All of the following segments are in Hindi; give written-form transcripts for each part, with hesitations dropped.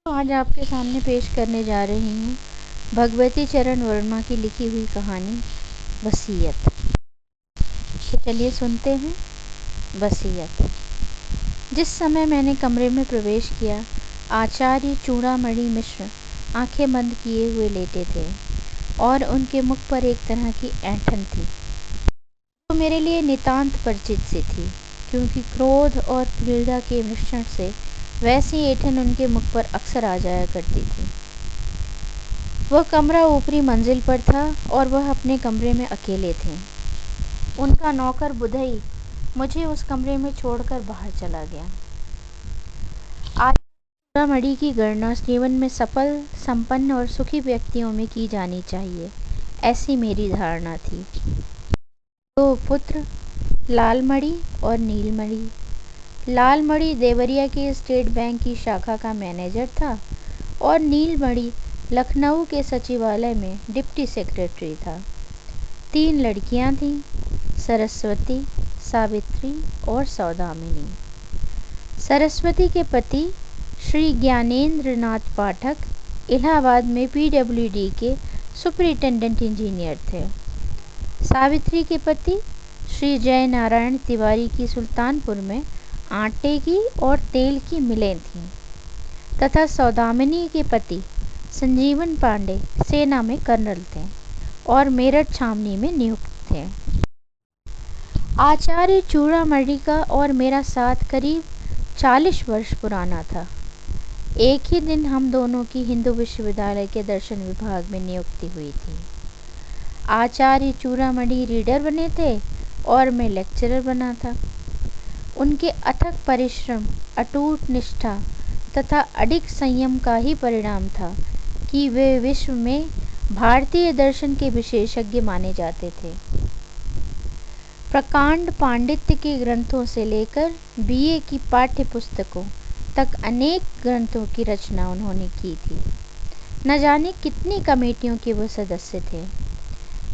आज आपके सामने पेश करने जा रही हूँ भगवती चरण वर्मा की लिखी हुई कहानी वसीयत। तो चलिए सुनते हैं वसीयत। जिस समय मैंने कमरे में प्रवेश किया, आचार्य चूड़ामणि मिश्र आंखें बंद किए हुए लेटे थे और उनके मुख पर एक तरह की ऐंठन थी जो मेरे लिए नितांत परिचित सी थी, क्योंकि क्रोध और पीड़ा के मिश्रण से वैसी ऐंठन उनके मुख पर अक्सर आ जाया करती थी। वह कमरा ऊपरी मंजिल पर था और वह अपने कमरे में अकेले थे। उनका नौकर बुधई मुझे उस कमरे में छोड़कर बाहर चला गया। आज चूड़ामणि की गणना जीवन में सफल, संपन्न और सुखी व्यक्तियों में की जानी चाहिए, ऐसी मेरी धारणा थी। दो पुत्र, लालमणि और नीलमणि। लालमणि देवरिया के स्टेट बैंक की शाखा का मैनेजर था और नीलमणि लखनऊ के सचिवालय में डिप्टी सेक्रेटरी था। 3 लड़कियां थीं, सरस्वती, सावित्री और सौदामिनी। सरस्वती के पति श्री ज्ञानेंद्र नाथ पाठक इलाहाबाद में PWD के सुपरिटेंडेंट इंजीनियर थे। सावित्री के पति श्री जय नारायण तिवारी की सुल्तानपुर में आटे की और तेल की मिलें थीं तथा सौदामिनी के पति संजीवन पांडे सेना में कर्नल थे और मेरठ छावनी में नियुक्त थे। आचार्य चूड़ामणि का और मेरा साथ करीब 40 वर्ष पुराना था। एक ही दिन हम दोनों की हिंदू विश्वविद्यालय के दर्शन विभाग में नियुक्ति हुई थी। आचार्य चूड़ामणि रीडर बने थे और मैं लेक्चरर बना था। उनके अथक परिश्रम, अटूट निष्ठा तथा अडिग संयम का ही परिणाम था कि वे विश्व में भारतीय दर्शन के विशेषज्ञ माने जाते थे। प्रकांड पांडित्य के ग्रंथों से लेकर BA की पाठ्य पुस्तकों तक अनेक ग्रंथों की रचना उन्होंने की थी। न जाने कितनी कमेटियों के वो सदस्य थे।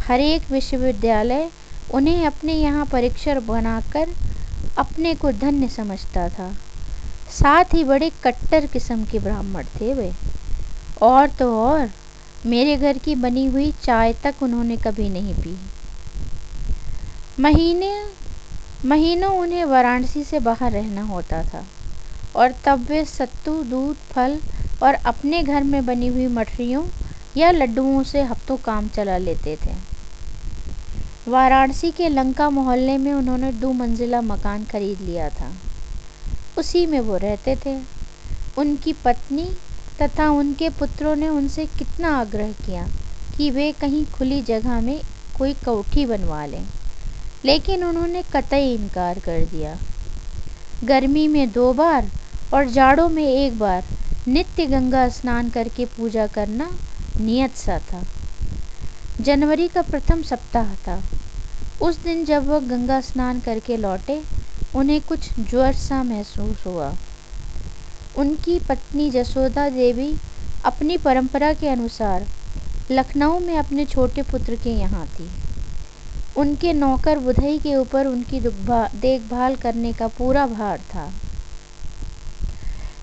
हर एक विश्वविद्यालय उन्हें अपने यहाँ परीक्षक बनाकर अपने को धन्य समझता था। साथ ही बड़े कट्टर किस्म के ब्राह्मण थे वे। और तो और मेरे घर की बनी हुई चाय तक उन्होंने कभी नहीं पी। महीनों उन्हें वाराणसी से बाहर रहना होता था और तब वे सत्तू, दूध, फल और अपने घर में बनी हुई मठरियों या लड्डुओं से हफ्तों काम चला लेते थे। वाराणसी के लंका मोहल्ले में उन्होंने 2 मंजिला मकान खरीद लिया था। उसी में वो रहते थे। उनकी पत्नी तथा उनके पुत्रों ने उनसे कितना आग्रह किया कि वे कहीं खुली जगह में कोई कोठी बनवा लें, लेकिन उन्होंने कतई इनकार कर दिया। गर्मी में 2 बार और जाड़ों में 1 बार नित्य गंगा स्नान करके पूजा करना नियत सा था। जनवरी का प्रथम सप्ताह था। उस दिन जब वह गंगा स्नान करके लौटे, उन्हें कुछ ज्वर सा महसूस हुआ। उनकी पत्नी जसोदा देवी अपनी परंपरा के अनुसार लखनऊ में अपने छोटे पुत्र के यहाँ थी। उनके नौकर बुधई के ऊपर उनकी देखभाल करने का पूरा भार था।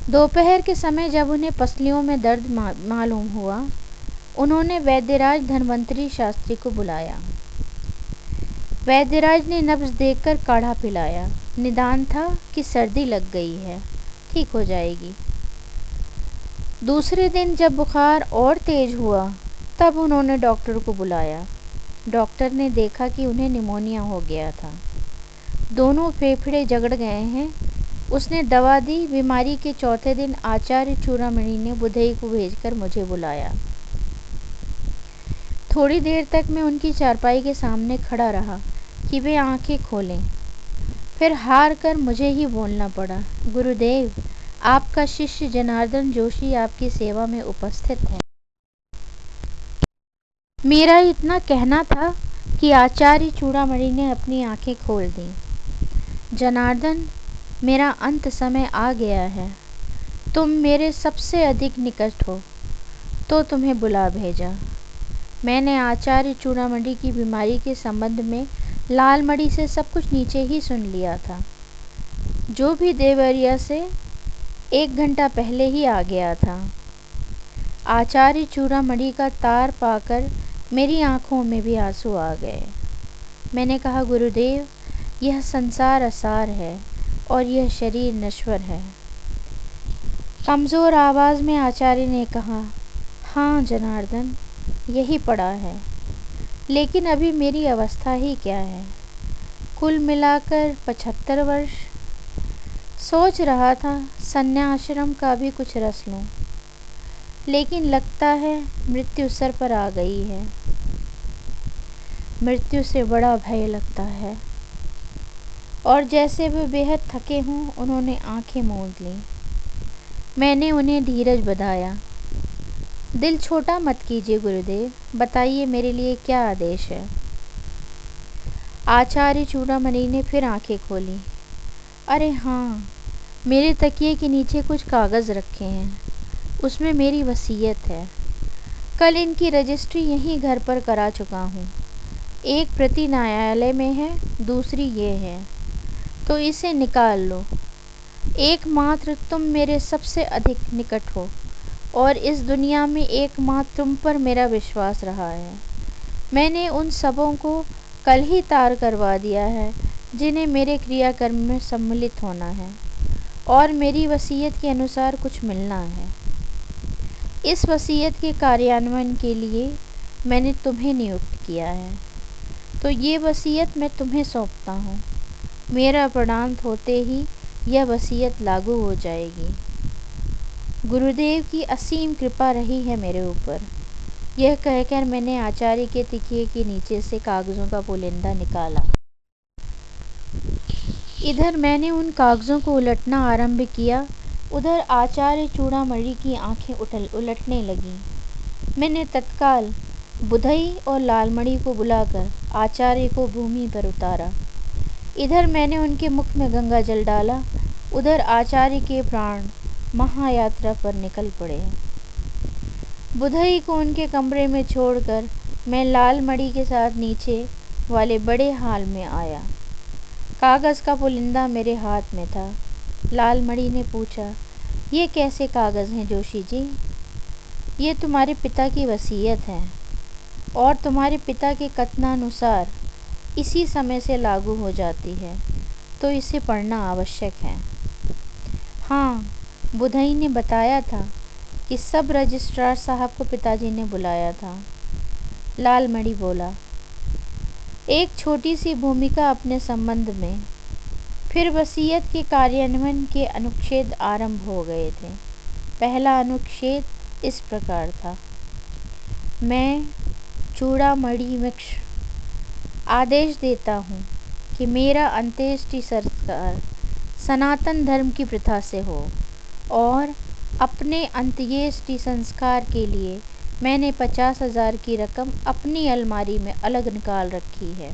दोपहर के समय जब उन्हें पसलियों में दर्द मालूम हुआ, उन्होंने वैद्यराज धन्वंतरी शास्त्री को बुलाया। वैद्यराज ने नब्ज देखकर काढ़ा पिलाया। निदान था कि सर्दी लग गई है, ठीक हो जाएगी। दूसरे दिन जब बुखार और तेज हुआ, तब उन्होंने डॉक्टर को बुलाया। डॉक्टर ने देखा कि उन्हें निमोनिया हो गया था। दोनों फेफड़े जगड़ गए हैं। उसने दवा दी। बीमारी के चौथे दिन आचार्य चूड़ामणि ने बुधई को भेजकर मुझे बुलाया। थोड़ी देर तक मैं उनकी चारपाई के सामने खड़ा रहा कि वे आंखें खोलें। फिर हार कर मुझे ही बोलना पड़ा, गुरुदेव, आपका शिष्य जनार्दन जोशी आपकी सेवा में उपस्थित है। मेरा इतना कहना था कि आचार्य चूड़ामणि ने अपनी आंखें खोल दी। जनार्दन, मेरा अंत समय आ गया है। तुम मेरे सबसे अधिक निकट हो, तो तुम्हें बुला भेजा। मैंने आचार्य चूड़ामणि की बीमारी के संबंध में लालमणि से सब कुछ नीचे ही सुन लिया था, जो भी देवरिया से 1 घंटा पहले ही आ गया था। आचार्य चूड़ामणि का तार पाकर मेरी आंखों में भी आंसू आ गए। मैंने कहा, गुरुदेव, यह संसार असार है और यह शरीर नश्वर है। कमज़ोर आवाज़ में आचार्य ने कहा, हाँ जनार्दन, यही पड़ा है, लेकिन अभी मेरी अवस्था ही क्या है, कुल मिलाकर 75 वर्ष। सोच रहा था संन्यासाश्रम का भी कुछ रस लूं, लेकिन लगता है मृत्यु सर पर आ गई है। मृत्यु से बड़ा भय लगता है। और जैसे वे बेहद थके हों, उन्होंने आंखें मूंद लीं। मैंने उन्हें धीरज बधाया। दिल छोटा मत कीजिए गुरुदेव, बताइए मेरे लिए क्या आदेश है। आचार्य चूड़ामणि ने फिर आंखें खोली। अरे हाँ, मेरे तकिए के नीचे कुछ कागज़ रखे हैं, उसमें मेरी वसीयत है। कल इनकी रजिस्ट्री यहीं घर पर करा चुका हूँ। एक प्रति न्यायालय में है, दूसरी ये है, तो इसे निकाल लो। एकमात्र तुम मेरे सबसे अधिक निकट हो और इस दुनिया में एकमात्र तुम पर मेरा विश्वास रहा है। मैंने उन सबों को कल ही तार करवा दिया है जिन्हें मेरे क्रियाकर्म में सम्मिलित होना है, और मेरी वसीयत के अनुसार कुछ मिलना है। इस वसीयत के कार्यान्वयन के लिए मैंने तुम्हें नियुक्त किया है, तो ये वसीयत मैं तुम्हें सौंपता हूँ। मेरा प्रणांत होते ही यह वसीयत लागू हो जाएगी। गुरुदेव की असीम कृपा रही है मेरे ऊपर। यह कहकर मैंने आचार्य के तकिए के नीचे से कागज़ों का पुलिंदा निकाला। इधर मैंने उन कागज़ों को उलटना आरंभ किया, उधर आचार्य चूड़ामणि की आंखें उलटने लगीं। मैंने तत्काल बुधई और लालमणि को बुलाकर आचार्य को भूमि पर उतारा। इधर मैंने उनके मुख में गंगा जल डाला, उधर आचार्य के प्राण महायात्रा पर निकल पड़े। बुधई को उनके कमरे में छोड़कर मैं लालमणि के साथ नीचे वाले बड़े हाल में आया। कागज़ का पुलिंदा मेरे हाथ में था। लालमणि ने पूछा, ये कैसे कागज़ हैं जोशी जी? ये तुम्हारे पिता की वसीयत है और तुम्हारे पिता के कथनानुसार इसी समय से लागू हो जाती है, तो इसे पढ़ना आवश्यक है। हाँ, बुधई ने बताया था कि सब रजिस्ट्रार साहब को पिताजी ने बुलाया था। लालमणि बोला, एक छोटी सी भूमिका अपने संबंध में। फिर वसीयत के कार्यान्वयन के अनुच्छेद आरंभ हो गए थे। पहला अनुच्छेद इस प्रकार था, मैं चूड़ामणि मिश्र आदेश देता हूँ कि मेरा अंत्येष्टि संस्कार सनातन धर्म की प्रथा से हो, और अपने अंत्येष्टि संस्कार के लिए मैंने 50,000 की रकम अपनी अलमारी में अलग निकाल रखी है,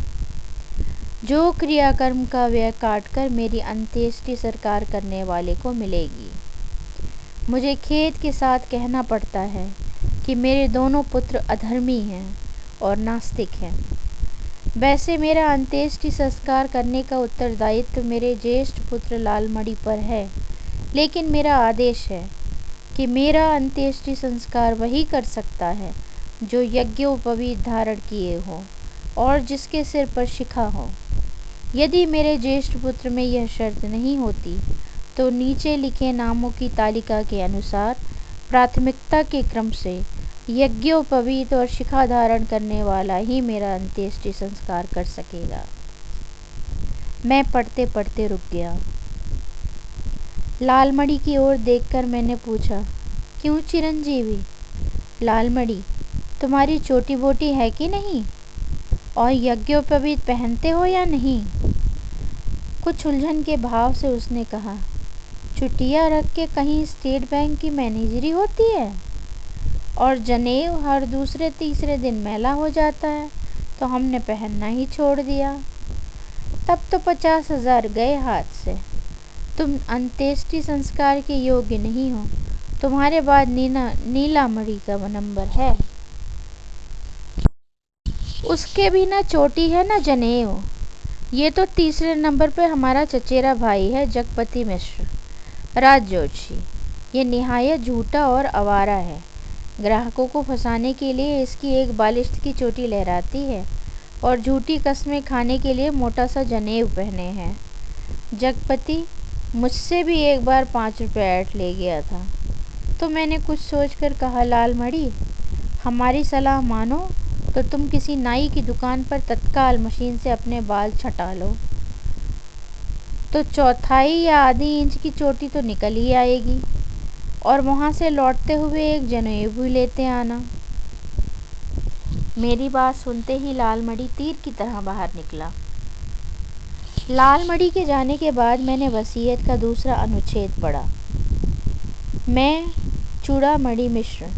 जो क्रियाकर्म का व्यय काटकर मेरी अंत्येष्टि संस्कार करने वाले को मिलेगी। मुझे खेद के साथ कहना पड़ता है कि मेरे दोनों पुत्र अधर्मी हैं और नास्तिक हैं। वैसे मेरा अंत्येष्टि संस्कार करने का उत्तरदायित्व मेरे ज्येष्ठ पुत्र लालमणि पर है, लेकिन मेरा आदेश है कि मेरा अंत्येष्टि संस्कार वही कर सकता है जो यज्ञोपवीत धारण किए हो और जिसके सिर पर शिखा हो। यदि मेरे ज्येष्ठ पुत्र में यह शर्त नहीं होती, तो नीचे लिखे नामों की तालिका के अनुसार प्राथमिकता के क्रम से यज्ञोपवीत और शिखा धारण करने वाला ही मेरा अंत्येष्टि संस्कार कर सकेगा। मैं पढ़ते पढ़ते रुक गया। लालमणि की ओर देखकर मैंने पूछा, क्यों चिरंजीवी? लालमणि, तुम्हारी चोटी बोटी है कि नहीं, और यज्ञोपवीत पहनते हो या नहीं? कुछ उलझन के भाव से उसने कहा, चुटिया रख के कहीं स्टेट बैंक की मैनेजरी होती है, और जनेऊ हर दूसरे तीसरे दिन मैला हो जाता है, तो हमने पहनना ही छोड़ दिया। तब तो 50,000 गए हाथ से। तुम अंत्येष्टि संस्कार के योग्य नहीं हो। तुम्हारे बाद नीलामणि का नंबर है, उसके भी ना चोटी है ना जनेऊ। ये तो तीसरे नंबर पे हमारा चचेरा भाई है, जगपति मिश्र, राज जोशी। ये निहायत झूठा और आवारा है। ग्राहकों को फंसाने के लिए इसकी एक बालिश्त की चोटी लहराती है और झूठी कस्में खाने के लिए मोटा सा जनेऊ पहने हैं। जगपति मुझसे भी एक बार 5 रुपये ऐंठ ले गया था, तो मैंने कुछ सोचकर कहा, लाल मड़ी, हमारी सलाह मानो तो तुम किसी नाई की दुकान पर तत्काल मशीन से अपने बाल छँटा लो, तो चौथाई या आधी इंच की चोटी तो निकल ही आएगी, और वहाँ से लौटते हुए एक जनेऊ भी लेते आना। मेरी बात सुनते ही लाल मड़ी तीर की तरह बाहर निकला। लाल मड़ी के जाने के बाद मैंने वसीयत का दूसरा अनुच्छेद पढ़ा। मैं चूड़ामणि मिश्र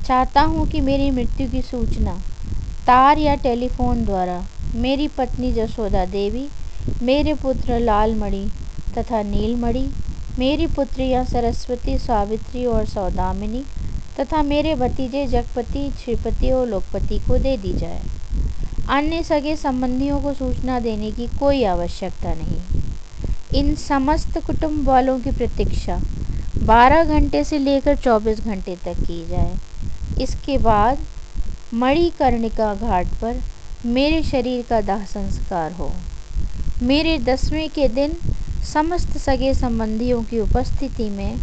चाहता हूँ कि मेरी मृत्यु की सूचना तार या टेलीफोन द्वारा मेरी पत्नी जसोदा देवी, मेरे पुत्र लालमणि तथा नीलमणि, मेरी पुत्रियाँ सरस्वती, सावित्री और सौदामिनी तथा मेरे भतीजे जगपति, श्रीपति और लोकपति को दे दी जाए। अन्य सगे संबंधियों को सूचना देने की कोई आवश्यकता नहीं। इन समस्त कुटुंब वालों की प्रतीक्षा 12 घंटे से लेकर 24 घंटे तक की जाए। इसके बाद मणिकर्णिका घाट पर मेरे शरीर का दाह संस्कार हो। मेरे 10वें के दिन समस्त सगे संबंधियों की उपस्थिति में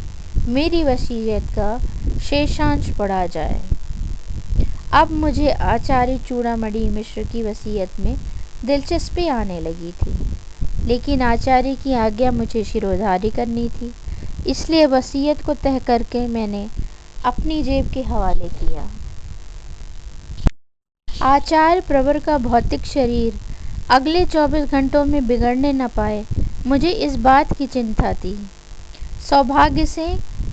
मेरी वसीयत का शेषांश पढ़ा जाए। अब मुझे आचार्य चूड़ामणि मिश्र की वसीयत में दिलचस्पी आने लगी थी, लेकिन आचार्य की आज्ञा मुझे शिरोधार्य करनी थी, इसलिए वसीयत को तह करके मैंने अपनी जेब के हवाले किया। आचार्य प्रवर का भौतिक शरीर अगले 24 घंटों में बिगड़ने न पाए, मुझे इस बात की चिंता थी। सौभाग्य से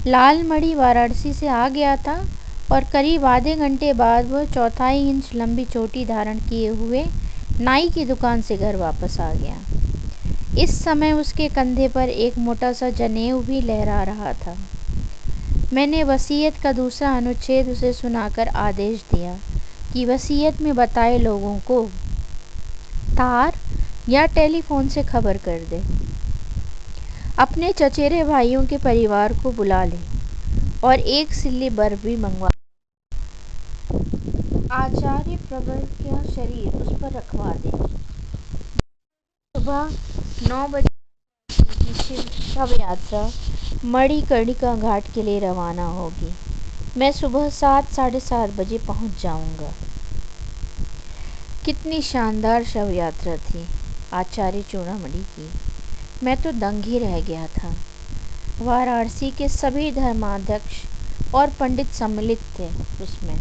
लालमणि वाराणसी से आ गया था और करीब आधे घंटे बाद वह 1/4 इंच लंबी चोटी धारण किए हुए नाई की दुकान से घर वापस आ गया। इस समय उसके कंधे पर एक मोटा सा जनेऊ भी लहरा रहा था। मैंने वसीयत का दूसरा अनुच्छेद उसे सुनाकर आदेश दिया कि वसीयत में बताए लोगों को तार या टेलीफोन से खबर कर दे, अपने चचेरे भाइयों के परिवार को बुला ले और एक सिल्ली बर्फ भी मंगवा। आचार्य प्रवर का शरीर उस पर रखवा दे। सुबह 9 बजे की शव यात्रा मणिकर्णिका घाट के लिए रवाना होगी। मैं सुबह 7 साढ़े 7 बजे पहुंच जाऊंगा। कितनी शानदार शव यात्रा थी आचार्य चूड़ामणि की। मैं तो दंग ही रह गया था। वाराणसी के सभी धर्माध्यक्ष और पंडित सम्मिलित थे उसमें।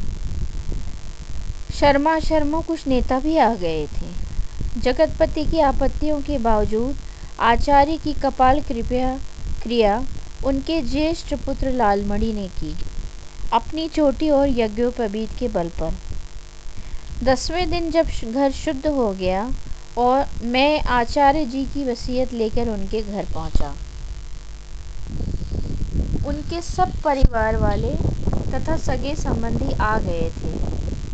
शर्मा कुछ नेता भी आ गए थे। जगतपति की आपत्तियों के बावजूद आचार्य की कपाल क्रिया उनके ज्येष्ठ पुत्र लालमणि ने की, अपनी चोटी और यज्ञोपवीत के बल पर। 10वें दिन जब घर शुद्ध हो गया और मैं आचार्य जी की वसीयत लेकर उनके घर पहुंचा, उनके सब परिवार वाले तथा सगे संबंधी आ गए थे।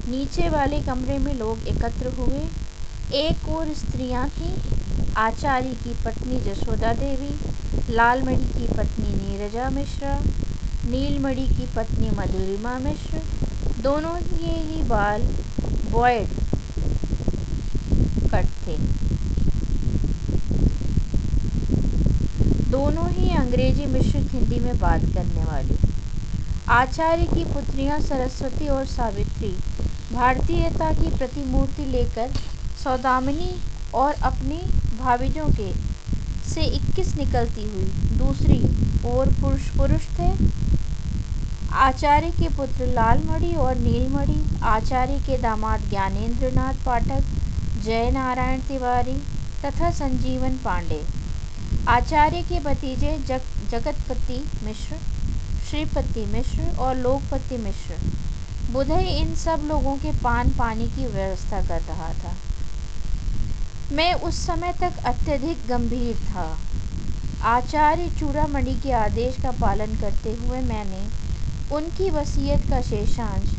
नीचे वाले कमरे में लोग एकत्र हुए। एक और स्त्रियां थीं, आचार्य की पत्नी जसोदा देवी, लालमणि की पत्नी नीरजा मिश्रा, नीलमणि की पत्नी मधुरिमा मिश्र। दोनों के ही बाल बॉयड कट थे। दोनों ही अंग्रेजी मिश्रित हिंदी में बात करने वाली। आचार्य की पुत्रियां सरस्वती और सावित्री भारतीयता की प्रतिमूर्ति लेकर सौदामिनी और अपनी भाभियों के से 21 निकलती हुई दूसरी ओर पुरुष थे। आचार्य के पुत्र लालमणि और नीलमणि, आचार्य के दामाद ज्ञानेंद्र नाथ पाठक, जय नारायण तिवारी तथा संजीवन पांडे, आचार्य के भतीजे जगतपति मिश्र, श्रीपति मिश्र और लोकपति मिश्र। बुधई इन सब लोगों के पान पानी की व्यवस्था कर रहा था। मैं उस समय तक अत्यधिक गंभीर था। आचार्य चूड़ामणि के आदेश का पालन करते हुए मैंने उनकी वसीयत का शेषांश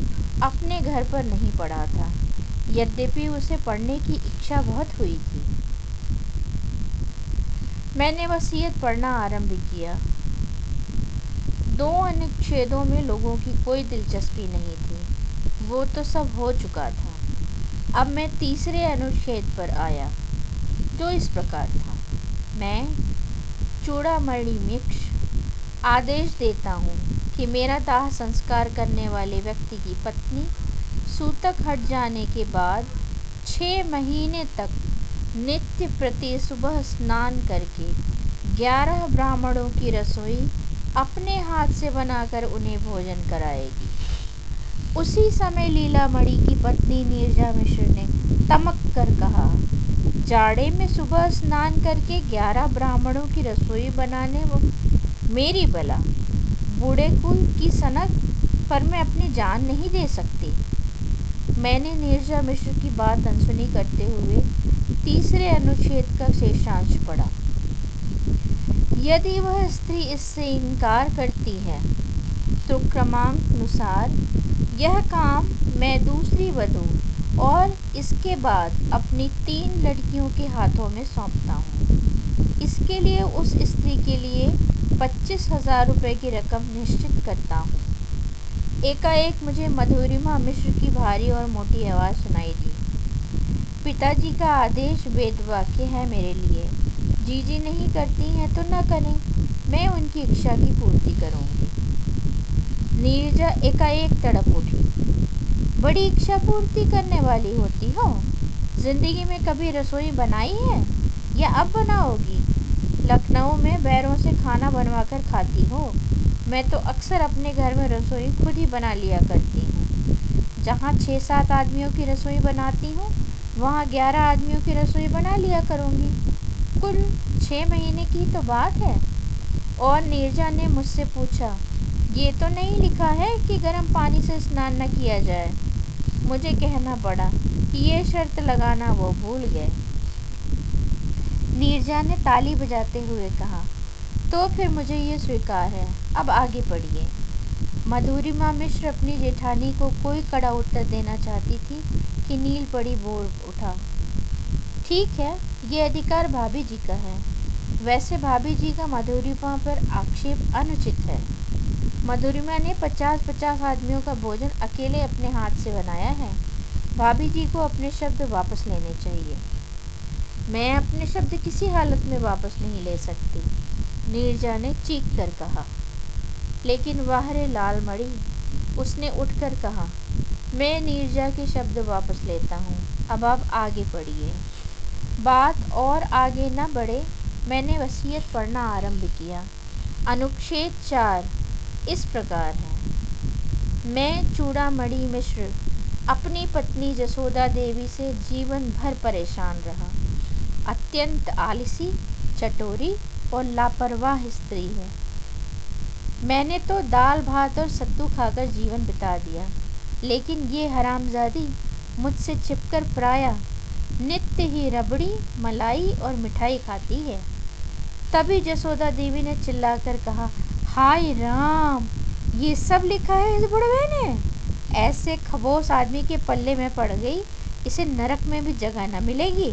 अपने घर पर नहीं पढ़ा था, यद्यपि उसे पढ़ने की इच्छा बहुत हुई थी। मैंने वसीयत पढ़ना आरंभ किया। दो अनुच्छेदों में लोगों की कोई दिलचस्पी नहीं थी, वो तो सब हो चुका था। अब मैं तीसरे अनुच्छेद पर आया, जो इस प्रकार था। मैं चूड़ामणि मिश्र आदेश देता हूँ कि मेरा दाह संस्कार करने वाले व्यक्ति की पत्नी सूतक हट जाने के बाद 6 महीने तक नित्य प्रति सुबह स्नान करके 11 ब्राह्मणों की रसोई अपने हाथ से बनाकर उन्हें भोजन कराएगी। उसी समय लीलामणि की पत्नी नीरजा मिश्र ने तमक कर कहा, जाड़े में सुबह स्नान करके 11 ब्राह्मणों की रसोई बनाने वो मेरी बला, बूढ़े कुल की सनक पर मैं अपनी जान नहीं दे सकती। मैंने नीरजा मिश्र की बात अनसुनी करते हुए तीसरे अनुच्छेद का शेषांश पढ़ा। यदि वह स्त्री इससे इनकार करती है तो क्रमानुसार यह काम मैं दूसरी वधू और इसके बाद अपनी 3 लड़कियों के हाथों में सौंपता हूँ। इसके लिए उस स्त्री के लिए 25,000 रुपये की रकम निश्चित करता हूँ। एकाएक मुझे मधुरिमा मिश्र की भारी और मोटी आवाज़ सुनाई दी। पिताजी का आदेश वेदवाक्य है मेरे लिए। जीजी नहीं करती हैं तो न करें, मैं उनकी इच्छा की पूर्ति करूँगी। नीरजा एकाएक तड़प उठी। बड़ी इच्छा पूर्ति करने वाली होती हो। जिंदगी में कभी रसोई बनाई है या अब बनाओगी? लखनऊ में बैरों से खाना बनवाकर खाती हो। मैं तो अक्सर अपने घर में रसोई खुद ही बना लिया करती हूँ। जहाँ 6-7 आदमियों की रसोई बनाती हूँ, वहाँ 11 आदमियों की रसोई बना लिया करूँगी। कुल 6 महीने की तो बात है। और नीरजा ने मुझसे पूछा, ये तो नहीं लिखा है कि गर्म पानी से स्नान न किया जाए। मुझे कहना पड़ा कि ये शर्त लगाना वो भूल गए। नीरजा ने ताली बजाते हुए कहा, तो फिर मुझे ये स्वीकार है। अब आगे पढ़िए। मधुरिमा मिश्र अपनी जेठानी को कोई कड़ा उत्तर देना चाहती थी कि नील पड़ी बोल उठा, ठीक है, ये अधिकार भाभी जी का है। वैसे भाभी जी का मधुरिमा पर आक्षेप अनुचित है। मधुरिमा ने 50-50 आदमियों का भोजन अकेले अपने हाथ से बनाया है। भाभी जी को अपने शब्द वापस लेने चाहिए। मैं अपने शब्द किसी हालत में वापस नहीं ले सकती, नीरजा ने चीख कर कहा। लेकिन वाह रे लालमणि, उसने उठकर कहा, मैं नीरजा के शब्द वापस लेता हूँ। अब आप आगे पढ़िए। बात और आगे न बढ़े, मैंने वसीयत पढ़ना आरंभ किया। अनुच्छेद 4 इस प्रकार है। मैं चूड़ामणि मिश्र अपनी पत्नी जसोदा देवी से जीवन भर परेशान रहा। अत्यंत आलसी, चटोरी और लापरवाह स्त्री है। मैंने तो दाल भात और सत्तू खाकर जीवन बिता दिया, लेकिन ये हरामजादी मुझसे छिपकर प्रायः नित्य ही रबड़ी, मलाई और मिठाई खाती है। तभी जसोदा देवी ने चिल्लाकर कहा, हाय राम, ये सब लिखा है इस बुढ़वे ने? ऐसे खबोस आदमी के पल्ले में पड़ गई, इसे नरक में भी जगह न मिलेगी।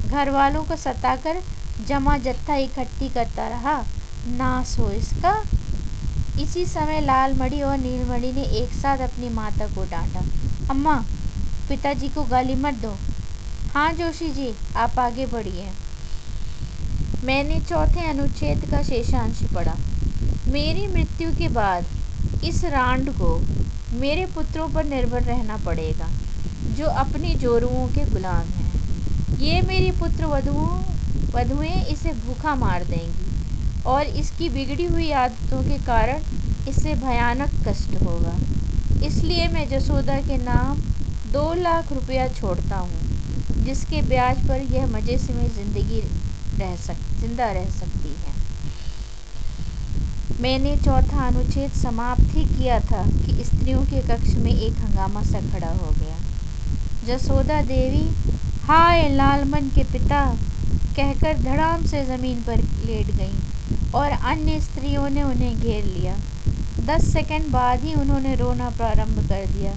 घर वालों को सताकर जमा जत्था इकट्ठी करता रहा, नाश हो इसका। इसी समय लालमणि और नीलमणि ने एक साथ अपनी माता को डांटा। अम्मा, पिताजी को गाली मत दो। हाँ जोशी जी, आप आगे बढ़िए। मैंने चौथे अनुच्छेद का शेषांश पढ़ा। मेरी मृत्यु के बाद इस रांड को मेरे पुत्रों पर निर्भर रहना पड़ेगा, जो अपनी जोरुओं के गुलाम हैं। ये मेरी पुत्र वधुएं इसे भूखा मार देंगी और इसकी बिगड़ी हुई आदतों के कारण इससे भयानक कष्ट होगा। इसलिए मैं जसोदा के नाम 2 लाख रुपया छोड़ता हूँ, जिसके ब्याज पर यह मज़े से में जिंदा रह सकती है। मैंने चौथा अनुच्छेद समाप्त ही किया था कि स्त्रियों के कक्ष में एक हंगामा सा खड़ा हो गया। जसोदा देवी हाय लालमन के पिता कहकर धड़ाम से ज़मीन पर लेट गईं और अन्य स्त्रियों ने उन्हें घेर लिया। 10 सेकंड बाद ही उन्होंने रोना प्रारंभ कर दिया।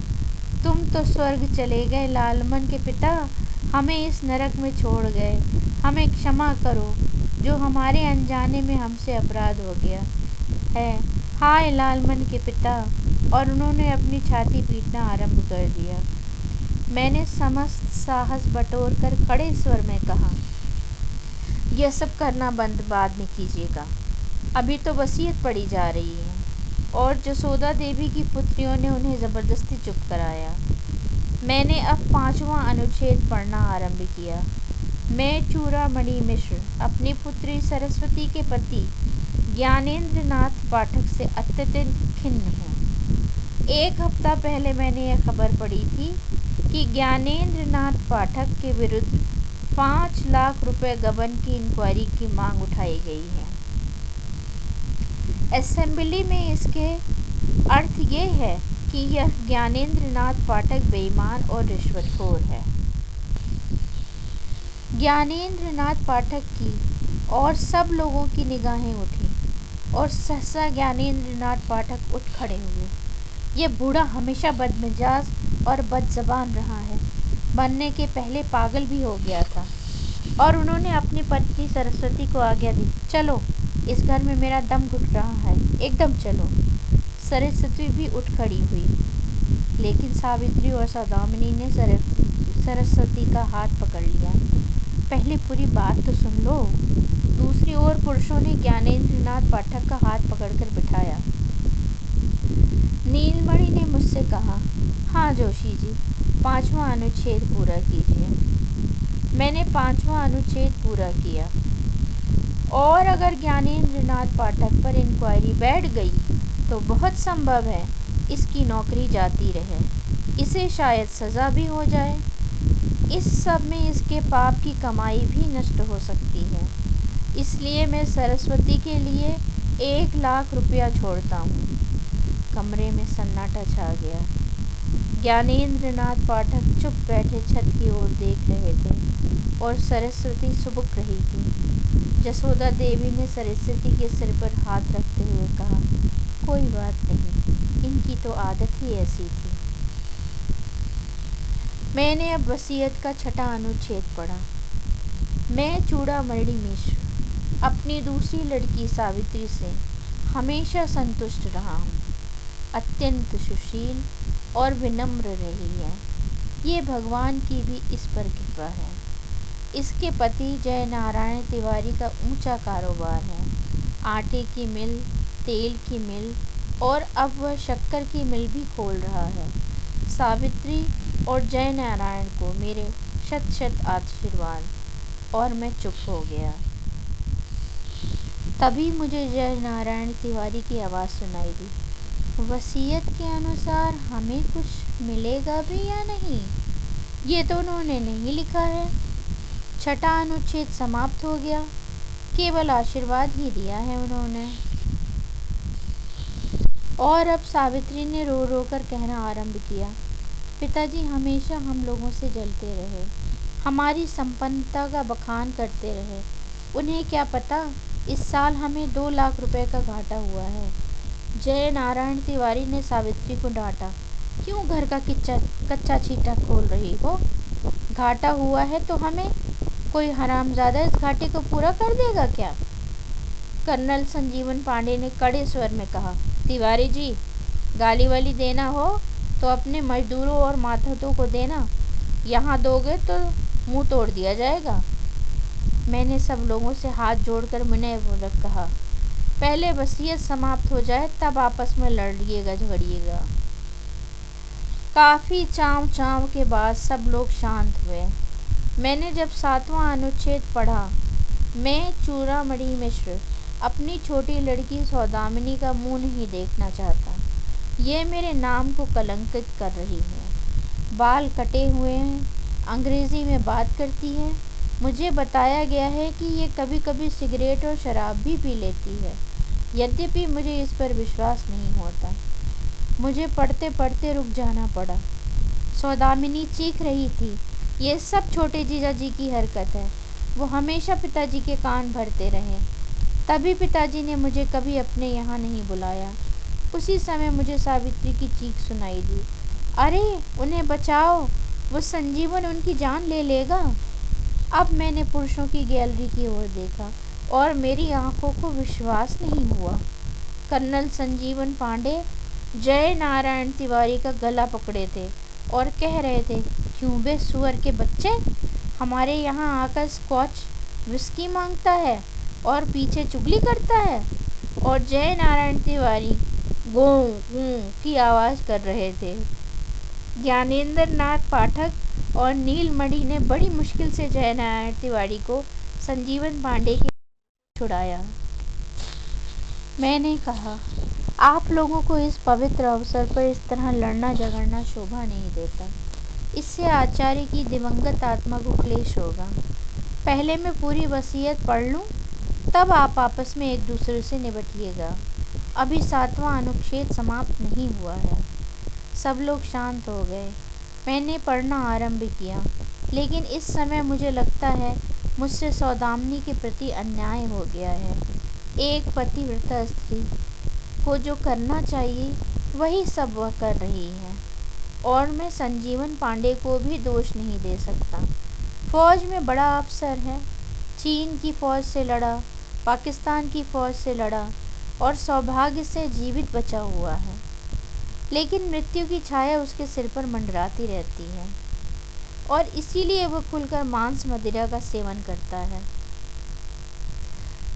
तुम तो स्वर्ग चले गए लालमन के पिता, हमें इस नरक में छोड़ गए। हमें क्षमा करो, जो हमारे अनजाने में हमसे अपराध हो गया है। हाय लालमन के पिता, और उन्होंने अपनी छाती पीटना आरंभ कर दिया। मैंने समस्त साहस बटोर कर कड़े स्वर में कहा, यह सब करना बंद बाद में कीजिएगा, अभी तो वसीयत पढ़ी जा रही है। और जसोदा देवी की पुत्रियों ने उन्हें ज़बरदस्ती चुप कराया। मैंने अब 5वां अनुच्छेद पढ़ना आरंभ किया। मैं चूड़ामणि मिश्र अपनी पुत्री सरस्वती के पति ज्ञानेंद्र नाथ पाठक से अत्यंत खिन्न हूँ। 1 हफ्ता पहले मैंने यह खबर पढ़ी थी कि ज्ञानेंद्र नाथ पाठक के विरुद्ध 5 लाख रुपए गबन की इंक्वायरी की मांग उठाई गई है। असेंबली में इसके अर्थ ये है कि यह ज्ञानेंद्र नाथ पाठक बेईमान और रिश्वतखोर है। ज्ञानेंद्र नाथ पाठक की और सब लोगों की निगाहें उठी और सहसा ज्ञानेंद्र नाथ पाठक उठ खड़े हुए। ये बूढ़ा हमेशा बदमिजाज और बदजबान रहा है, बनने के पहले पागल भी हो गया था। और उन्होंने अपनी पत्नी सरस्वती को आज्ञा दी, चलो, इस घर में मेरा दम घुट रहा है, एकदम चलो। सरस्वती भी उठ खड़ी हुई, लेकिन सावित्री और सौदामिनी ने सरस्वती का हाथ पकड़ लिया। पहले पूरी बात तो सुन लो। दूसरी ओर पुरुषों ने ज्ञानेंद्र नाथ पाठक का हाथ पकड़कर बिठाया। नीलमणि ने मुझसे कहा, हाँ जोशी जी, 5वां अनुच्छेद पूरा कीजिए। मैंने 5वां अनुच्छेद पूरा किया। और अगर ज्ञानेंद्र नाथ पाठक पर इंक्वायरी बैठ गई तो बहुत संभव है इसकी नौकरी जाती रहे, इसे शायद सज़ा भी हो जाए। इस सब में इसके पाप की कमाई भी नष्ट हो सकती है। इसलिए मैं सरस्वती के लिए 1 लाख रुपया छोड़ता हूँ। कमरे में सन्नाटा छा गया। ज्ञानेंद्र नाथ पाठक चुप बैठे छत की ओर देख रहे थे और सरस्वती सुबक रही थी। जसोदा देवी ने सरस्वती के सिर पर हाथ रखते हुए कहा, कोई बात नहीं, इनकी तो आदत ही ऐसी थी। मैंने अब वसीयत का 6वां अनुच्छेद पढ़ा। मैं चूड़ामणि मिश्र अपनी दूसरी लड़की सावित्री से हमेशा संतुष्ट रहा हूँ। अत्यंत सुशील और विनम्र रही है। ये भगवान की भी इस पर कृपा है। इसके पति जय नारायण तिवारी का ऊंचा कारोबार है। आटे की मिल, तेल की मिल और अब वह शक्कर की मिल भी खोल रहा है। सावित्री और जय नारायण को मेरे शत शत आशीर्वाद। और मैं चुप हो गया। तभी मुझे जय नारायण तिवारी की आवाज़ सुनाई दी, वसीयत के अनुसार हमें कुछ मिलेगा भी या नहीं? ये तो उन्होंने नहीं लिखा है। 6वां अनुच्छेद समाप्त हो गया, केवल आशीर्वाद ही दिया है उन्होंने। और अब सावित्री ने रो रो कर कहना आरंभ किया, पिताजी हमेशा हम लोगों से जलते रहे, हमारी संपन्नता का बखान करते रहे। उन्हें क्या पता इस साल हमें 2 लाख रुपए का घाटा हुआ है। जय नारायण तिवारी ने सावित्री को डांटा, क्यों घर का कच्चा छीटा खोल रही हो? घाटा हुआ है तो हमें कोई हरामजादा इस घाटे को पूरा कर देगा क्या? कर्नल संजीवन पांडे ने कड़े स्वर में कहा, तिवारी जी, गाली वाली देना हो तो अपने मजदूरों और मातहतों को देना, यहाँ दोगे तो मुंह तोड़ दिया जाएगा। मैंने सब लोगों से हाथ जोड़कर विनयपूर्वक कहा, पहले वसीयत समाप्त हो जाए तब आपस में लड़िएगा झगड़िएगा। काफ़ी चाव चाव के बाद सब लोग शांत हुए। मैंने जब 7वां अनुच्छेद पढ़ा, मैं चूड़ामणि मिश्र अपनी छोटी लड़की सौदामिनी का मुंह नहीं देखना चाहता। ये मेरे नाम को कलंकित कर रही है। बाल कटे हुए हैं, अंग्रेज़ी में बात करती है। मुझे बताया गया है कि ये कभी कभी सिगरेट और शराब भी पी लेती है। यद्यपि मुझे इस पर विश्वास नहीं होता। मुझे पढ़ते पढ़ते रुक जाना पड़ा। सौदामिनी चीख रही थी, ये सब छोटे जीजा जी की हरकत है। वो हमेशा पिताजी के कान भरते रहे, तभी पिताजी ने मुझे कभी अपने यहाँ नहीं बुलाया। उसी समय मुझे सावित्री की चीख सुनाई दी, अरे उन्हें बचाओ, वो संजीवन उनकी जान ले लेगा। अब मैंने पुरुषों की गैलरी की ओर देखा और मेरी आंखों को विश्वास नहीं हुआ। कर्नल संजीवन पांडे जय नारायण तिवारी का गला पकड़े थे और कह रहे थे, क्यों बे सुअर के बच्चे, हमारे यहाँ आकर स्कॉच विस्की मांगता है और पीछे चुगली करता है। और जय नारायण तिवारी गो की आवाज़ कर रहे थे। ज्ञानेंद्र नाथ पाठक और नीलमणि ने बड़ी मुश्किल से जय नारायण तिवारी को संजीवन पांडे के छुड़ाया। मैंने कहा, आप लोगों को इस पवित्र अवसर पर इस तरह लड़ना झगड़ना शोभा नहीं देता। इससे आचार्य की दिवंगत आत्मा को क्लेश होगा। पहले मैं पूरी वसीयत पढ़ लूँ, तब आप आपस में एक दूसरे से निपटिएगा। अभी 7वां अनुच्छेद समाप्त नहीं हुआ है। सब लोग शांत हो गए। मैंने पढ़ना आरंभ किया, लेकिन इस समय मुझे लगता है मुझसे सौदामिनी के प्रति अन्याय हो गया है। एक पतिव्रता स्त्री को जो करना चाहिए वही सब वह कर रही है, और मैं संजीवन पांडे को भी दोष नहीं दे सकता। फौज में बड़ा अफसर है, चीन की फौज से लड़ा, पाकिस्तान की फौज से लड़ा और सौभाग्य से जीवित बचा हुआ है, लेकिन मृत्यु की छाया उसके सिर पर मंडराती रहती है और इसीलिए वह खुलकर मांस मदिरा का सेवन करता है,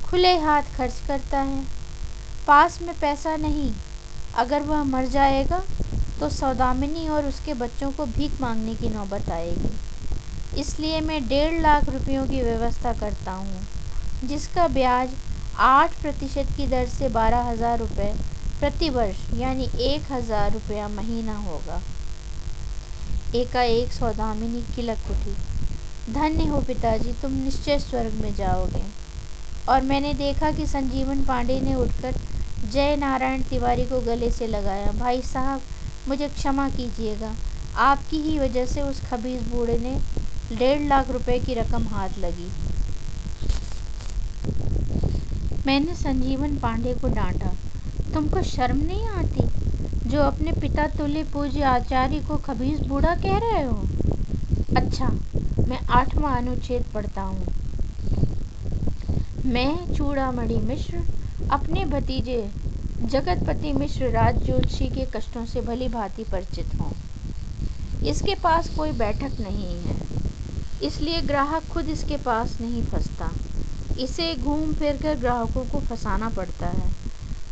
खुले हाथ खर्च करता है। पास में पैसा नहीं। अगर वह मर जाएगा तो सौदामिनी और उसके बच्चों को भीख मांगने की नौबत आएगी। इसलिए मैं 1.5 लाख रुपयों की व्यवस्था करता हूँ, जिसका ब्याज 8% की दर से 12,000 रुपये प्रति वर्ष यानी 1,000 रुपया महीना होगा। एकाएक सौदामिनी किलक उठी। धन्य हो पिताजी, तुम निश्चय स्वर्ग में जाओगे। और मैंने देखा कि संजीवन पांडे ने उठकर जय नारायण तिवारी को गले से लगाया। भाई साहब, मुझे क्षमा कीजिएगा, आपकी ही वजह से उस खबीज बूढ़े ने 1.5 लाख रुपए की रकम हाथ लगी। मैंने संजीवन पांडे को डांटा, तुमको शर्म नहीं आती जो अपने पिता तुल्य पूज्य आचार्य को खबीज बूढ़ा कह रहे हो? अच्छा, मैं 8वां अनुच्छेद पढ़ता हूँ। मैं चूड़ामणि मिश्र अपने भतीजे जगतपति मिश्र राजज्योतिषी के कष्टों से भली भांति परिचित हूँ। इसके पास कोई बैठक नहीं है, इसलिए ग्राहक खुद इसके पास नहीं फंसता। इसे घूम फिर कर ग्राहकों को फंसाना पड़ता है।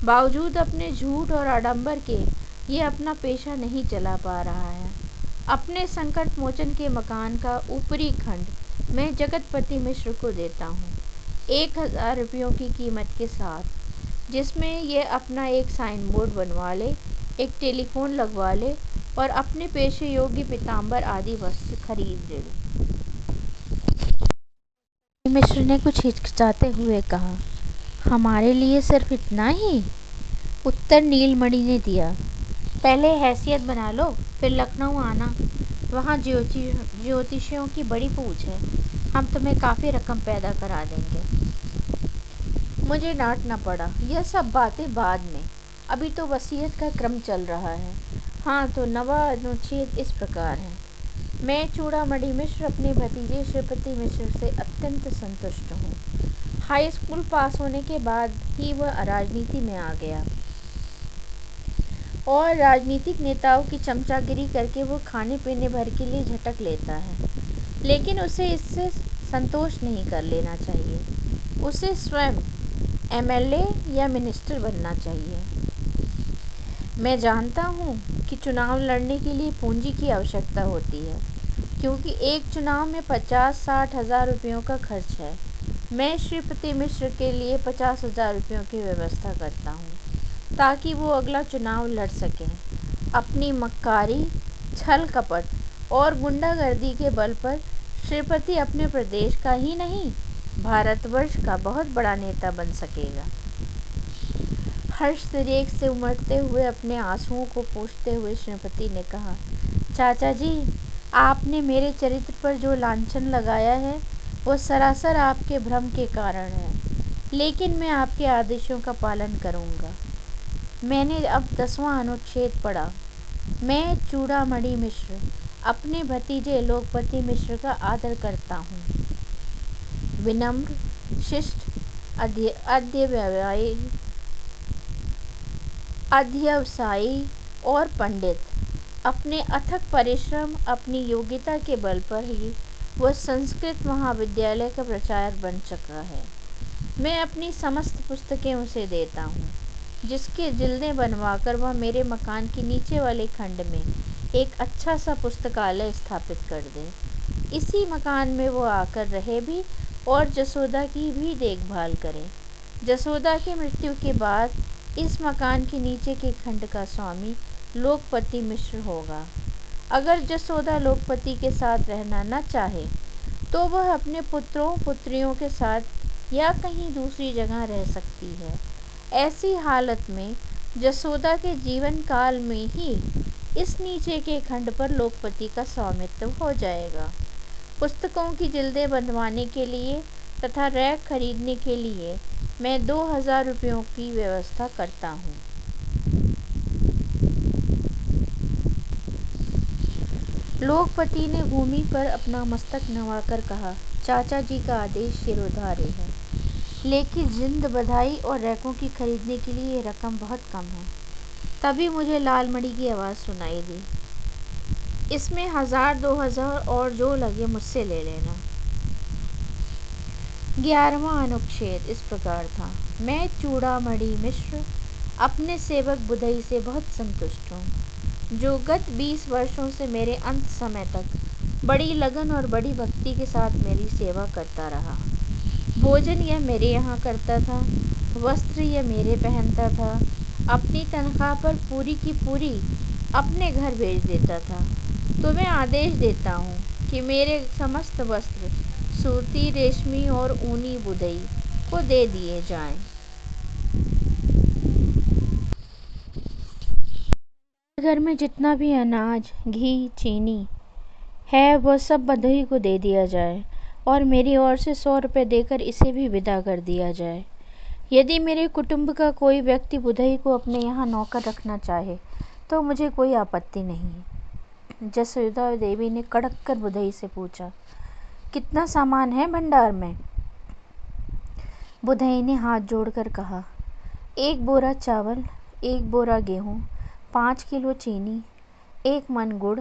बावजूद अपने झूठ और आडंबर के ये अपना पेशा नहीं चला पा रहा है। अपने संकट मोचन के मकान का ऊपरी खंड मैं जगतपति मिश्र को देता हूँ 1,000 रुपयों की कीमत के साथ, जिसमें ये अपना एक साइन बोर्ड बनवा ले, एक टेलीफोन लगवा ले और अपने पेशे योग्य पीताम्बर आदि वस्त्र खरीद ले। मिश्र ने कुछ हिचकिचाते हुए कहा, हमारे लिए सिर्फ इतना ही? उत्तर नीलमणि ने दिया, पहले हैसियत बना लो, फिर लखनऊ आना, वहाँ ज्योतिषियों की बड़ी पूछ है, हम तुम्हें काफ़ी रकम पैदा करा देंगे। मुझे डांटना पड़ा, यह सब बातें बाद में, अभी तो वसीयत का क्रम चल रहा है। हाँ, तो 9वां अनुच्छेद इस प्रकार है। मैं चूड़ामणि मिश्र अपने भतीजे श्रीपति मिश्र से अत्यंत संतुष्ट हूँ। हाई स्कूल पास होने के बाद ही वह राजनीति में आ गया और राजनीतिक नेताओं की चमचागिरी करके वो खाने पीने भर के लिए झटक लेता है, लेकिन उसे इससे संतोष नहीं कर लेना चाहिए। उसे स्वयं MLA या मिनिस्टर बनना चाहिए। मैं जानता हूँ कि चुनाव लड़ने के लिए पूंजी की आवश्यकता होती है, क्योंकि एक चुनाव में 50-60 हज़ार रुपयों का खर्च है। मैं श्रीपति मिश्र के लिए 50,000 रुपयों की व्यवस्था करता हूँ, ताकि वो अगला चुनाव लड़ सकें। अपनी मक्कारी, छल कपट और गुंडागर्दी के बल पर श्रीपति अपने प्रदेश का ही नहीं, भारतवर्ष का बहुत बड़ा नेता बन सकेगा। हर्ष रेख से उमड़ते हुए अपने आंसुओं को पोंछते हुए श्रीपति ने कहा, चाचा जी, आपने मेरे चरित्र पर जो लांछन लगाया है वो सरासर आपके भ्रम के कारण है, लेकिन मैं आपके आदेशों का पालन करूंगा। मैंने अब 10वां अनुच्छेद पढ़ा। मैं चूड़ामणि मिश्र अपने भतीजे लोकपति मिश्र का आदर करता हूँ। विनम्र, शिष्ट, अद्यव्ययी अध्यवसायी और पंडित। अपने अथक परिश्रम, अपनी योग्यता के बल पर ही वह संस्कृत महाविद्यालय का प्राचार्य बन चुका है। मैं अपनी समस्त पुस्तकें उसे देता हूँ, जिसके जिल्दें बनवाकर वह मेरे मकान के नीचे वाले खंड में एक अच्छा सा पुस्तकालय स्थापित कर दे। इसी मकान में वो आकर रहे भी और जसोदा की भी देखभाल करे। जसोदा की मृत्यु के बाद इस मकान के नीचे के खंड का स्वामी लोकपति मिश्र होगा। अगर जसोदा लोकपति के साथ रहना न चाहे तो वह अपने पुत्रों पुत्रियों के साथ या कहीं दूसरी जगह रह सकती है। ऐसी हालत में जसोदा के जीवन काल में ही इस नीचे के खंड पर लोकपति का स्वामित्व हो जाएगा। पुस्तकों की जिल्दें बंधवाने के लिए तथा रैक खरीदने के लिए मैं 2000 रुपयों की व्यवस्था करता हूँ। लोकपति ने भूमि पर अपना मस्तक नवाकर कहा, चाचा जी का आदेश शिरोधार्य है, लेकिन जिंद बधाई और रैकों की खरीदने के लिए ये रकम बहुत कम है। तभी मुझे लालमणि की आवाज़ सुनाई दी, इसमें 1000-2000 और जो लगे मुझसे ले लेना। 11वां अनुच्छेद इस प्रकार था। मैं चूड़ामणि मिश्र अपने सेवक बुधई से बहुत संतुष्ट हूँ, जो गत 20 वर्षों से मेरे अंत समय तक बड़ी लगन और बड़ी भक्ति के साथ मेरी सेवा करता रहा। भोजन यह मेरे यहाँ करता था, वस्त्र यह मेरे पहनता था, अपनी तनख्वाह पर पूरी की पूरी अपने घर भेज देता था। तो मैं आदेश देता हूँ कि मेरे समस्त वस्त्र सूती, रेशमी और ऊनी बुधई को दे दिए जाएं। घर में जितना भी अनाज, घी, चीनी है वह सब बुधई को दे दिया जाए और मेरी ओर से 100 रुपये देकर इसे भी विदा कर दिया जाए। यदि मेरे कुटुंब का कोई व्यक्ति बुधई को अपने यहाँ नौकर रखना चाहे तो मुझे कोई आपत्ति नहीं। जसोदा देवी ने कड़क कर बुधई से पूछा, कितना सामान है भंडार में? बुधई ने हाथ जोड़कर कहा, 1 बोरा चावल, 1 बोरा गेहूँ, 5 किलो चीनी, 1 मन गुड़,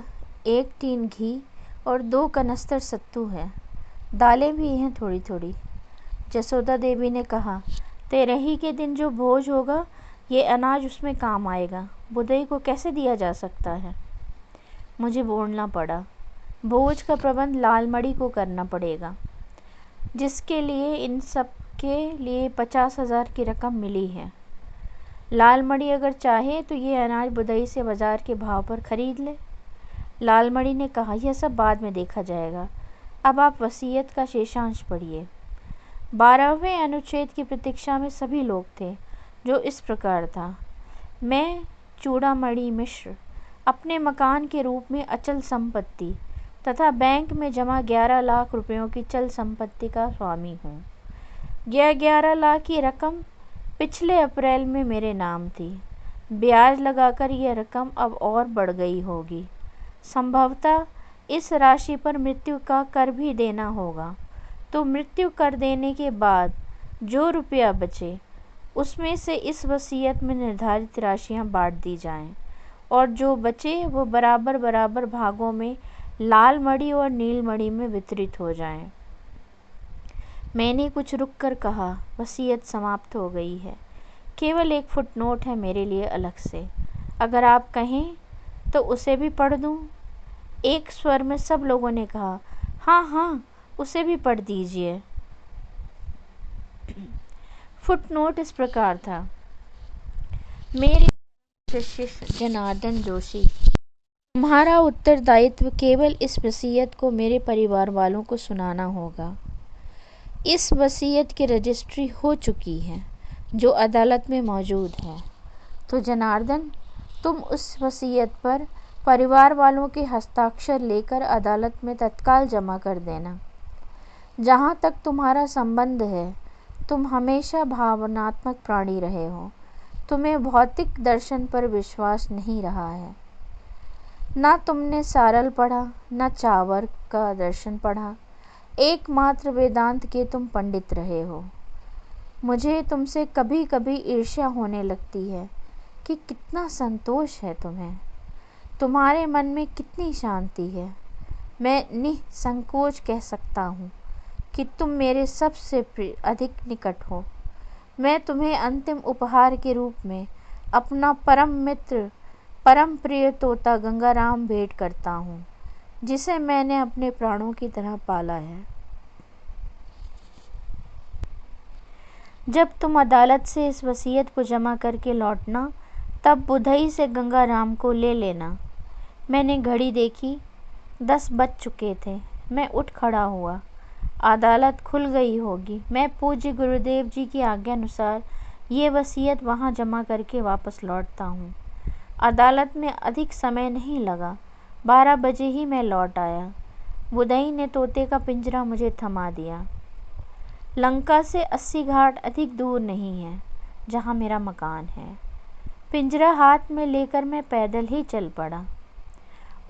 1 टीन घी और 2 कनस्तर सत्तू है। दालें भी हैं थोड़ी थोड़ी। जसोदा देवी ने कहा, तेरही के दिन जो भोज होगा ये अनाज उसमें काम आएगा, बुधई को कैसे दिया जा सकता है? मुझे बोलना पड़ा, भोज का प्रबंध लालमणि को करना पड़ेगा, जिसके लिए इन सब के लिए 50,000 की रकम मिली है। लालमणि अगर चाहे तो ये अनाज बुधई से बाजार के भाव पर खरीद ले। लालमणि ने कहा, यह सब बाद में देखा जाएगा, अब आप वसीयत का शेषांश पढ़िए। 12वें अनुच्छेद की प्रतीक्षा में सभी लोग थे, जो इस प्रकार था। मैं चूड़ामणि मिश्र अपने मकान के रूप में अचल संपत्ति तथा बैंक में जमा 11 लाख रुपयों की चल संपत्ति का स्वामी हूँ। यह 11 लाख की रकम पिछले अप्रैल में मेरे नाम थी। ब्याज लगाकर यह रकम अब और बढ़ गई होगी। संभवतः इस राशि पर मृत्यु का कर भी देना होगा, तो मृत्यु कर देने के बाद जो रुपया बचे उसमें से इस वसीयत में निर्धारित राशियां बांट दी जाएं और जो बचे वो बराबर बराबर भागों में लालमणि और नीलमणि में वितरित हो जाएं। मैंने कुछ रुक कर कहा, वसीयत समाप्त हो गई है, केवल एक फुटनोट है मेरे लिए अलग से, अगर आप कहें तो उसे भी पढ़ दूं? एक स्वर में सब लोगों ने कहा, हाँ हाँ, उसे भी पढ़ दीजिए। फुटनोट इस प्रकार था। मेरे शिष्य जनार्दन जोशी, तुम्हारा उत्तरदायित्व केवल इस वसीयत को मेरे परिवार वालों को सुनाना होगा। इस वसीयत की रजिस्ट्री हो चुकी है, जो अदालत में मौजूद है। तो जनार्दन, तुम उस वसीयत पर परिवार वालों के हस्ताक्षर लेकर अदालत में तत्काल जमा कर देना। जहाँ तक तुम्हारा संबंध है, तुम हमेशा भावनात्मक प्राणी रहे हो, तुम्हें भौतिक दर्शन पर विश्वास नहीं रहा है। ना तुमने सारल पढ़ा, ना चावर का दर्शन पढ़ा, एकमात्र वेदांत के तुम पंडित रहे हो। मुझे तुमसे कभी कभी ईर्ष्या होने लगती है कि कितना संतोष है तुम्हें, तुम्हारे मन में कितनी शांति है। मैं निसंकोच कह सकता हूँ कि तुम मेरे सबसे अधिक निकट हो। मैं तुम्हें अंतिम उपहार के रूप में अपना परम मित्र, परम प्रिय तोता गंगाराम भेंट करता हूँ, जिसे मैंने अपने प्राणों की तरह पाला है। जब तुम अदालत से इस वसीयत को जमा करके लौटना, तब बुधई से गंगाराम को ले लेना। मैंने घड़ी देखी, 10 बज चुके थे। मैं उठ खड़ा हुआ। अदालत खुल गई होगी। मैं पूज्य गुरुदेव जी की आज्ञा अनुसार ये वसीयत वहाँ जमा करके वापस लौटता हूँ। अदालत में अधिक समय नहीं लगा, 12 बजे ही मैं लौट आया। बुधई ने तोते का पिंजरा मुझे थमा दिया। लंका से 80 घाट अधिक दूर नहीं है जहाँ मेरा मकान है। पिंजरा हाथ में लेकर मैं पैदल ही चल पड़ा।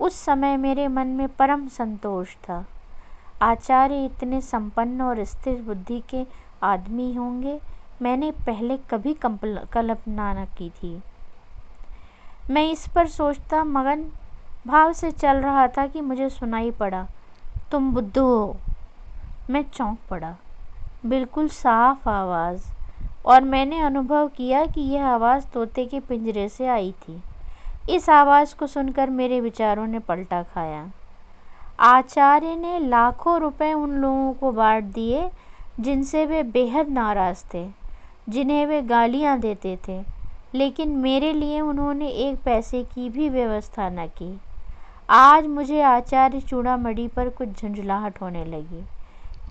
उस समय मेरे मन में परम संतोष था। आचार्य इतने संपन्न और स्थिर बुद्धि के आदमी होंगे, मैंने पहले कभी कल्पना न की थी। मैं इस पर सोचता मगन भाव से चल रहा था कि मुझे सुनाई पड़ा, तुम बुद्धू हो। मैं चौंक पड़ा। बिल्कुल साफ आवाज़, और मैंने अनुभव किया कि यह आवाज़ तोते के पिंजरे से आई थी। इस आवाज़ को सुनकर मेरे विचारों ने पलटा खाया। आचार्य ने लाखों रुपए उन लोगों को बांट दिए जिनसे वे बेहद नाराज़ थे, जिन्हें वे गालियां देते थे, लेकिन मेरे लिए उन्होंने 1 पैसे की भी व्यवस्था न की। आज मुझे आचार्य चूड़ामणि पर कुछ झुंझलाहट होने लगी।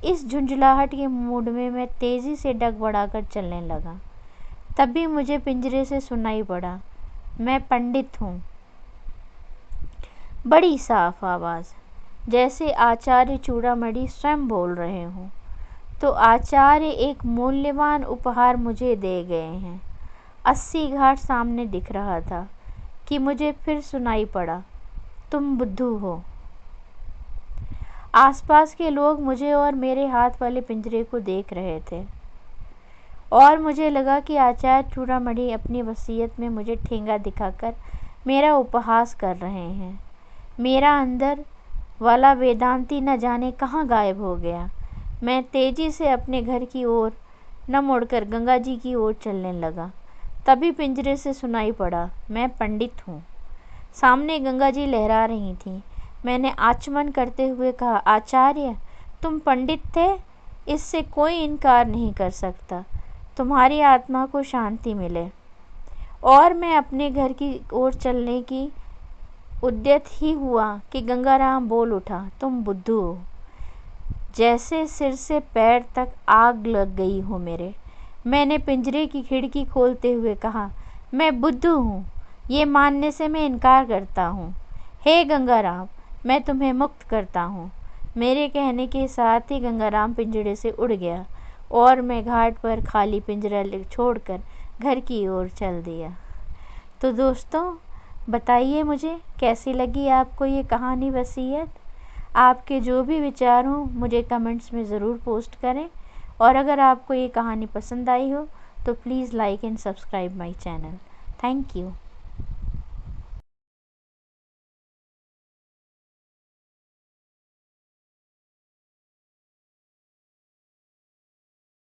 इस झुंझलाहट के मूड में मैं तेज़ी से डग बढ़ाकर चलने लगा। तभी मुझे पिंजरे से सुनाई पड़ा, मैं पंडित हूँ। बड़ी साफ आवाज़, जैसे आचार्य चूड़ामणि स्वयं बोल रहे हों। तो आचार्य एक मूल्यवान उपहार मुझे दे गए हैं। 80 घाट सामने दिख रहा था कि मुझे फिर सुनाई पड़ा, तुम बुद्धू हो। आसपास के लोग मुझे और मेरे हाथ वाले पिंजरे को देख रहे थे, और मुझे लगा कि आचार्य चूड़ामणि अपनी वसीयत में मुझे ठेंगा दिखाकर मेरा उपहास कर रहे हैं। मेरा अंदर वाला वेदांती न जाने कहाँ गायब हो गया। मैं तेजी से अपने घर की ओर न मुड़कर गंगा जी की ओर चलने लगा। तभी पिंजरे से सुनाई पड़ा, मैं पंडित हूँ। सामने गंगा जी लहरा रही थीं। मैंने आचमन करते हुए कहा, आचार्य तुम पंडित थे, इससे कोई इनकार नहीं कर सकता। तुम्हारी आत्मा को शांति मिले। और मैं अपने घर की ओर चलने की उद्यत ही हुआ कि गंगाराम बोल उठा, तुम बुद्धू हो। जैसे सिर से पैर तक आग लग गई हो मेरे। मैंने पिंजरे की खिड़की खोलते हुए कहा, मैं बुद्धू हूँ, ये मानने से मैं इनकार करता हूँ। हे गंगाराम, मैं तुम्हें मुक्त करता हूँ। मेरे कहने के साथ ही गंगाराम पिंजरे से उड़ गया और मैं घाट पर खाली पिंजरा छोड़कर घर की ओर चल दिया। तो दोस्तों, बताइए मुझे कैसी लगी आपको ये कहानी वसीयत। आपके जो भी विचार हों मुझे कमेंट्स में ज़रूर पोस्ट करें, और अगर आपको ये कहानी पसंद आई हो तो please like and subscribe my channel. Thank you.